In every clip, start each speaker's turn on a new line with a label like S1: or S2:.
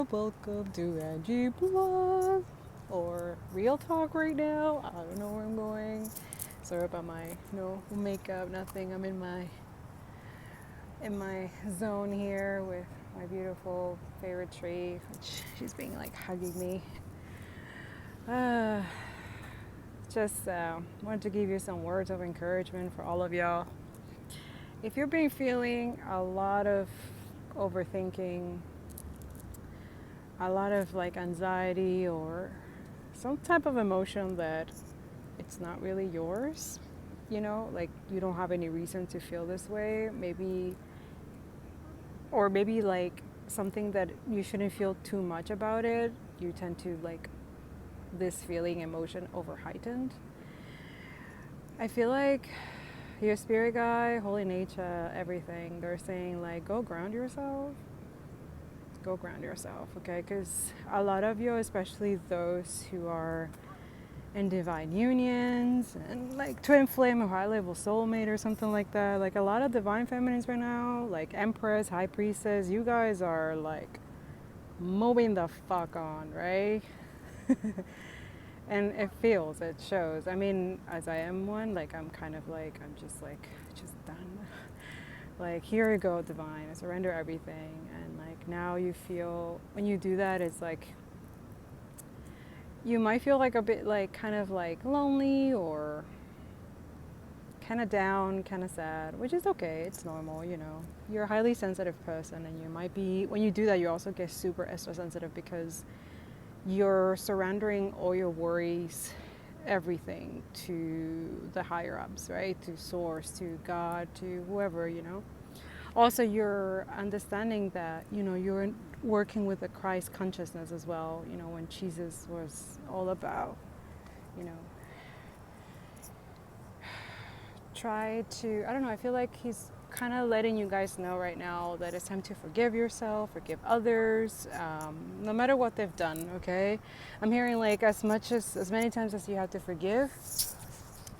S1: welcome to Angie Blog, or Real Talk right now. I don't know where I'm going. Sorry about my no makeup, nothing. I'm in my zone here with my beautiful favorite tree, which she's being like hugging me. Uh, just wanted to give you some words of encouragement for all of y'all. If you're been feeling a lot of overthinking, a lot of like anxiety or some type of emotion that it's not really yours, like you don't have any reason to feel this way, maybe like something that you shouldn't feel too much about it, you tend to like this feeling emotion over heightened. I feel like your spirit guide, holy nature, everything, they're saying like go ground yourself, okay? Because a lot of you, especially those who are in divine unions and like twin flame or high level soulmate or something like that, like a lot of divine feminines right now, like empress, high priestess, you guys are like moving the fuck on, right? And it shows. I mean, as I am one, like I'm kind of like, I'm just done. Like, here you go, divine, I surrender everything. And like now you feel, when you do that, it's like you might feel like a bit like kind of like lonely or kind of down, kind of sad, which is okay. It's normal, You're a highly sensitive person, and you might be, when you do that, you also get super extra sensitive because you're surrendering all your worries, everything to the higher ups, right? To source, to God, to whoever, Also, you're understanding that, you're working with the Christ consciousness as well, when Jesus was all about, try to, I don't know, I feel like he's kind of letting you guys know right now that it's time to forgive yourself, forgive others, no matter what they've done, okay? I'm hearing like as many times as you have to forgive,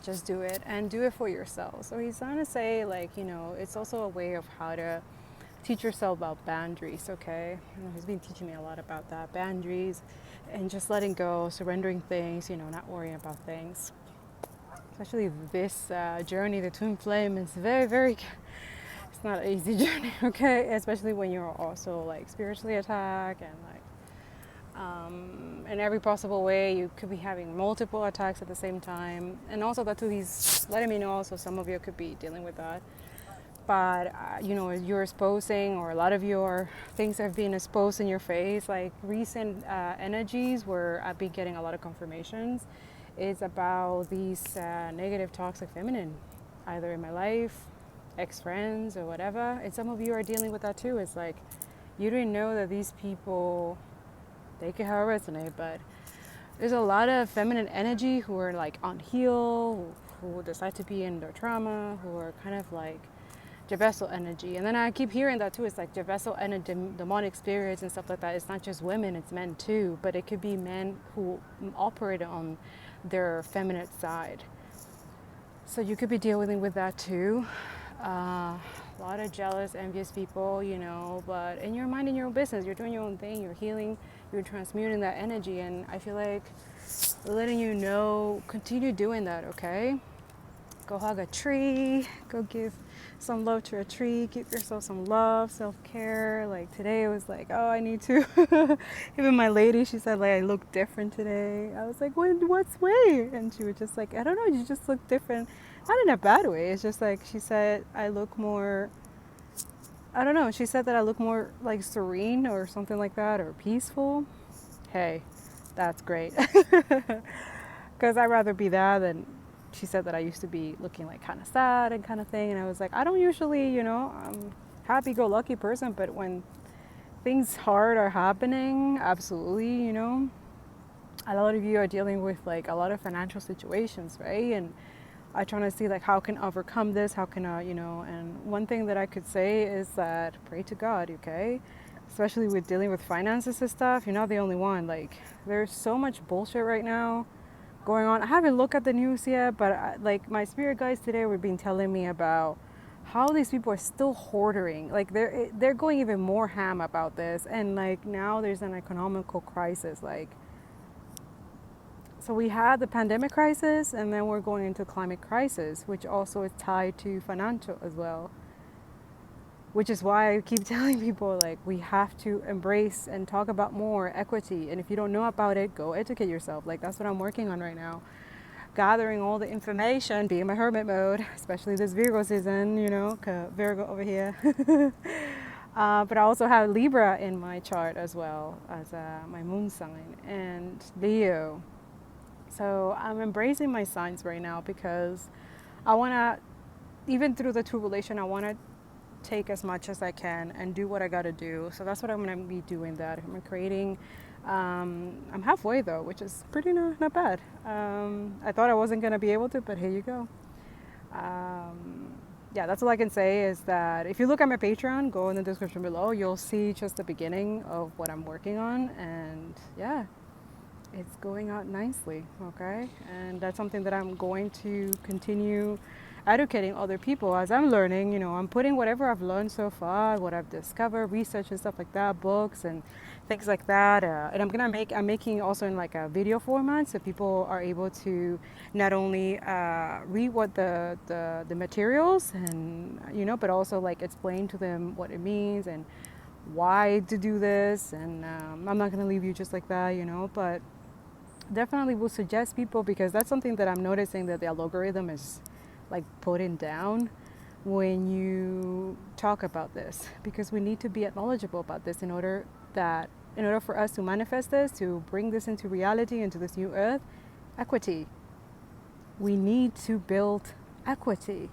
S1: just do it, and do it for yourself. So he's trying to say like, it's also a way of how to teach yourself about boundaries, okay? He's been teaching me a lot about that, boundaries, and just letting go, surrendering things, not worrying about things. Especially this journey, the twin flame, is very, very, it's not an easy journey, okay? Especially when you're also like spiritually attacked and like in every possible way. You could be having multiple attacks at the same time. And also that too, he's letting me know also some of you could be dealing with that. But, you're exposing, or a lot of your things have been exposed in your face, like recent energies where I've been getting a lot of confirmations. It's about these negative toxic feminine, either in my life, ex-friends or whatever. And some of you are dealing with that too. It's like you didn't know that these people, they could have resonate, but there's a lot of feminine energy who are like unhealed, who decide to be in their trauma, who are kind of like Jebessel energy. And then I keep hearing that too. It's like Jebessel energy, demonic spirits and stuff like that. It's not just women, it's men too. But it could be men who operate on their feminine side. So you could be dealing with that too. A lot of jealous, envious people, but in your mind, in your own business, you're doing your own thing, you're healing, you're transmuting that energy. And I feel like letting you know, continue doing that, okay? Go hug a tree, go give some love to a tree, give yourself some love, self-care. Like today it was like, oh, I need to. Even my lady, she said like I look different today. I was like, what's way? And she was just like, I don't know, you just look different. Not in a bad way. It's just like she said I look more, I don't know, she said that I look more like serene or something like that, or peaceful. Hey, that's great. Because I'd rather be that than, she said that I used to be looking like kind of sad and kind of thing. And I was like, I don't usually, I'm happy-go-lucky person, but when things hard are happening, absolutely, a lot of you are dealing with like a lot of financial situations, right? And I trying to see like how can I overcome this, how can I, and one thing that I could say is that pray to God, okay? Especially with dealing with finances and stuff, you're not the only one. Like there's so much bullshit right now going on. I haven't looked at the news yet, but like my spirit guides today were been telling me about how these people are still hoarding. Like they're going even more ham about this, and like now there's an economical crisis. Like, so we had the pandemic crisis, and then we're going into climate crisis, which also is tied to financial as well. Which is why I keep telling people, like, we have to embrace and talk about more equity. And if you don't know about it, go educate yourself. Like, that's what I'm working on right now. Gathering all the information, be in my hermit mode, especially this Virgo season, you know, Virgo over here. But I also have Libra in my chart as well as my moon sign, and Leo. So I'm embracing my signs right now because I want to, even through the tribulation, I want to take as much as I can and do what I got to do. So that's what I'm going to be doing. That I'm creating. I'm halfway though, which is pretty not bad. I thought I wasn't going to be able to, but here you go. Yeah, that's all I can say is that if you look at my Patreon, go in the description below, you'll see just the beginning of what I'm working on. And yeah, it's going out nicely, okay? And that's something that I'm going to continue educating other people as I'm learning. You know, I'm putting whatever I've learned so far, what I've discovered, research and stuff like that, books and things like that. And I'm making also in like a video format, so people are able to not only read what the materials and, you know, but also like explain to them what it means and why to do this. And I'm not going to leave you just like that, you know, but definitely will suggest people, because that's something that I'm noticing that the algorithm is like putting down when you talk about this, because we need to be knowledgeable about this in order for us to manifest this, to bring this into reality, into this new earth. Equity. We need to build equity.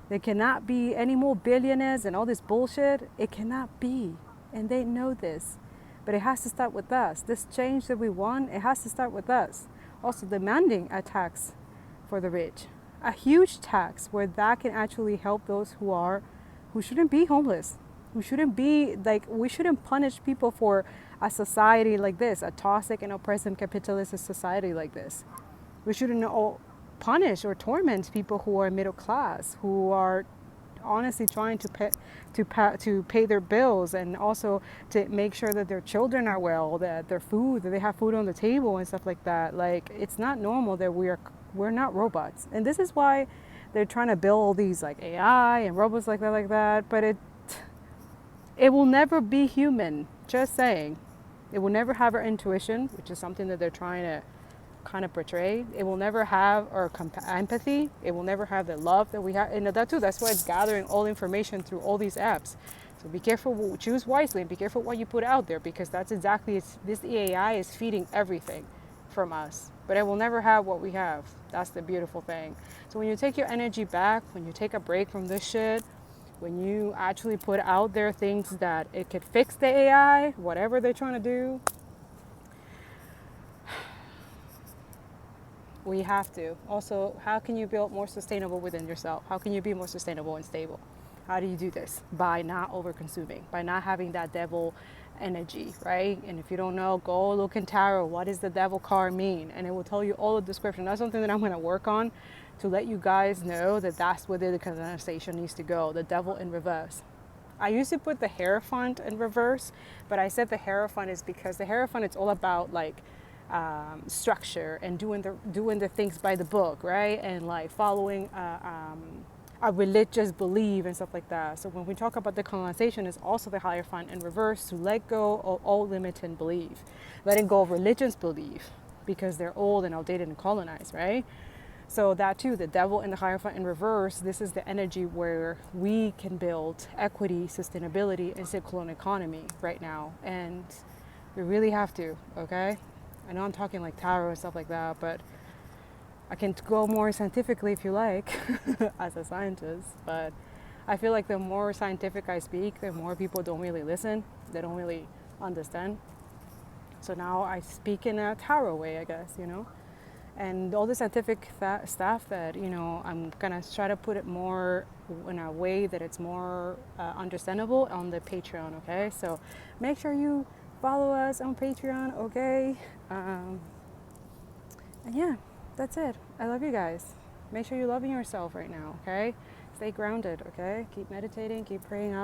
S1: There cannot be any more billionaires and all this bullshit. It cannot be. And they know this. But it has to start with us. This change that we want, it has to start with us. Also demanding a tax for the rich. A huge tax where that can actually help those who shouldn't be homeless. Who shouldn't be, like, we shouldn't punish people for a society like this, a toxic and oppressive capitalist society like this. We shouldn't punish or torment people who are middle class, who are honestly trying to pay their bills, and also to make sure that their children are well, that that they have food on the table and stuff like that. Like, it's not normal that we're not robots. And this is why they're trying to build all these like AI and robots like that, but it will never be human. Just saying. It will never have our intuition, which is something that they're trying to kind of portray. It will never have our empathy. It will never have the love that we have. And that too, that's why it's gathering all information through all these apps. So be careful, choose wisely, and be careful what you put out there, because that's exactly, this AI is feeding everything from us. But it will never have what we have. That's the beautiful thing. So when you take your energy back, when you take a break from this shit, when you actually put out there things that it could fix the AI, whatever they're trying to do, we have to. Also, how can you build more sustainable within yourself? How can you be more sustainable and stable? How do you do this? By not over-consuming, by not having that devil energy, right? And if you don't know, go look in tarot. What does the devil card mean? And it will tell you all the description. That's something that I'm going to work on to let you guys know that that's where the conversation needs to go. The devil in reverse. I used to put the Hierophant in reverse, but I said the Hierophant is because the Hierophant, it's all about like structure and doing the things by the book, right? And like following a religious belief and stuff like that. So when we talk about decolonization, it's also the Hierophant in reverse, to let go of all limiting belief, letting go of religion's belief, because they're old and outdated and colonized, right? So that too, the devil and the Hierophant in reverse, this is the energy where we can build equity, sustainability, and circular economy right now. And we really have to, okay? I know I'm talking like tarot and stuff like that, but I can go more scientifically if you like, as a scientist. But I feel like the more scientific I speak, the more people don't really listen. They don't really understand. So now I speak in a tarot way, I guess, you know. And all the scientific stuff that, you know, I'm gonna try to put it more in a way that it's more understandable on the Patreon, okay? So make sure you follow us on Patreon, okay? And yeah, that's it. I love you guys. Make sure you're loving yourself right now, okay? stay grounded, okay? Keep meditating, keep praying up.